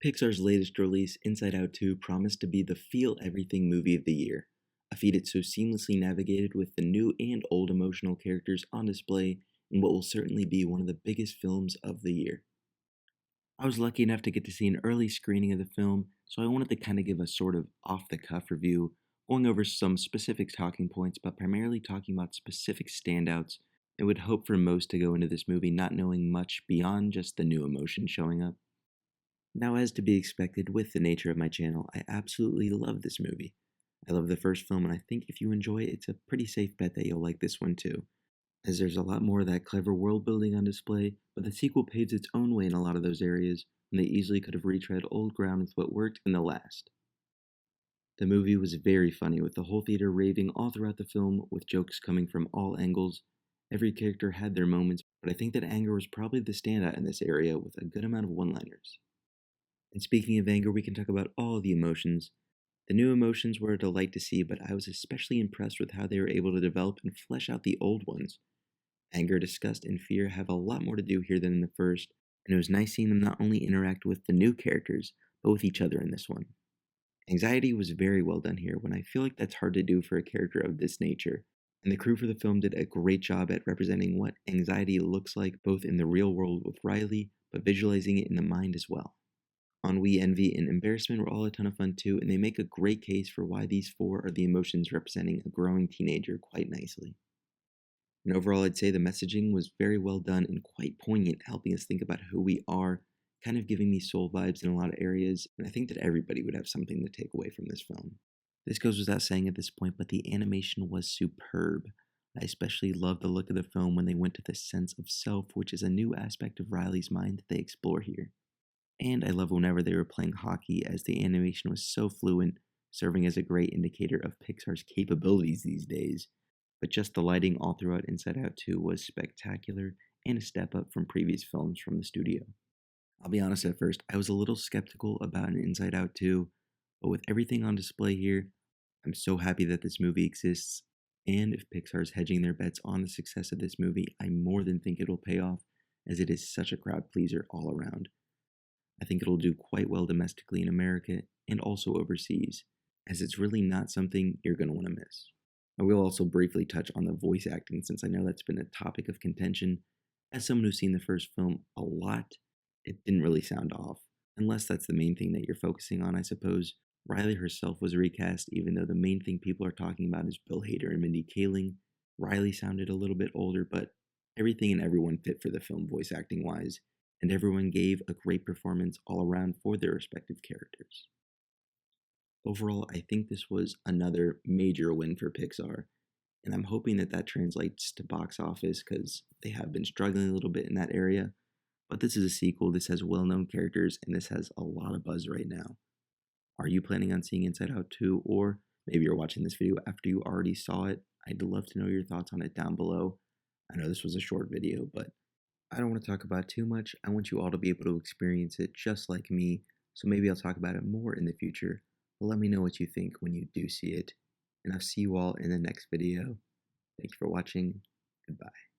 Pixar's latest release, Inside Out 2, promised to be the feel everything movie of the year, a feat it so seamlessly navigated with the new and old emotional characters on display in what will certainly be one of the biggest films of the year. I was lucky enough to get to see an early screening of the film, so I wanted to kind of give a sort of off the cuff review, going over some specific talking points, but primarily talking about specific standouts. I would hope for most to go into this movie not knowing much beyond just the new emotion showing up. Now, as to be expected with the nature of my channel, I absolutely love this movie. I love the first film, and I think if you enjoy it, it's a pretty safe bet that you'll like this one too, as there's a lot more of that clever world building on display, but the sequel paves its own way in a lot of those areas, and they easily could have retread old ground with what worked in the last. The movie was very funny, with the whole theater raving all throughout the film, with jokes coming from all angles. Every character had their moments, but I think that anger was probably the standout in this area, with a good amount of one-liners. And speaking of anger, we can talk about all the emotions. The new emotions were a delight to see, but I was especially impressed with how they were able to develop and flesh out the old ones. Anger, disgust, and fear have a lot more to do here than in the first, and it was nice seeing them not only interact with the new characters, but with each other in this one. Anxiety was very well done here, when I feel like that's hard to do for a character of this nature, and the crew for the film did a great job at representing what anxiety looks like both in the real world with Riley, but visualizing it in the mind as well. Ennui, envy, and embarrassment were all a ton of fun too, and they make a great case for why these four are the emotions representing a growing teenager quite nicely. And overall, I'd say the messaging was very well done and quite poignant, helping us think about who we are, kind of giving me soul vibes in a lot of areas, and I think that everybody would have something to take away from this film. This goes without saying at this point, but the animation was superb. I especially loved the look of the film when they went to the sense of self, which is a new aspect of Riley's mind that they explore here. And I love whenever they were playing hockey, as the animation was so fluent, serving as a great indicator of Pixar's capabilities these days. But just the lighting all throughout Inside Out 2 was spectacular and a step up from previous films from the studio. I'll be honest, at first, I was a little skeptical about an Inside Out 2, but with everything on display here, I'm so happy that this movie exists, and if Pixar's hedging their bets on the success of this movie, I more than think it'll pay off, as it is such a crowd pleaser all around. I think it'll do quite well domestically in America and also overseas, as it's really not something you're going to want to miss. I will also briefly touch on the voice acting, since I know that's been a topic of contention. As someone who's seen the first film a lot, it didn't really sound off, unless that's the main thing that you're focusing on, I suppose. Riley herself was recast, even though the main thing people are talking about is Bill Hader and Mindy Kaling. Riley sounded a little bit older, but everything and everyone fit for the film voice acting wise, and everyone gave a great performance all around for their respective characters. Overall, I think this was another major win for Pixar, and I'm hoping that that translates to box office, because they have been struggling a little bit in that area. But this is a sequel, this has well-known characters, and this has a lot of buzz right now. Are you planning on seeing Inside Out 2, or maybe you're watching this video after you already saw it? I'd love to know your thoughts on it down below. I know this was a short video, but I don't want to talk about it too much. I want you all to be able to experience it just like me, so maybe I'll talk about it more in the future. But let me know what you think when you do see it, and I'll see you all in the next video. Thank you for watching. Goodbye.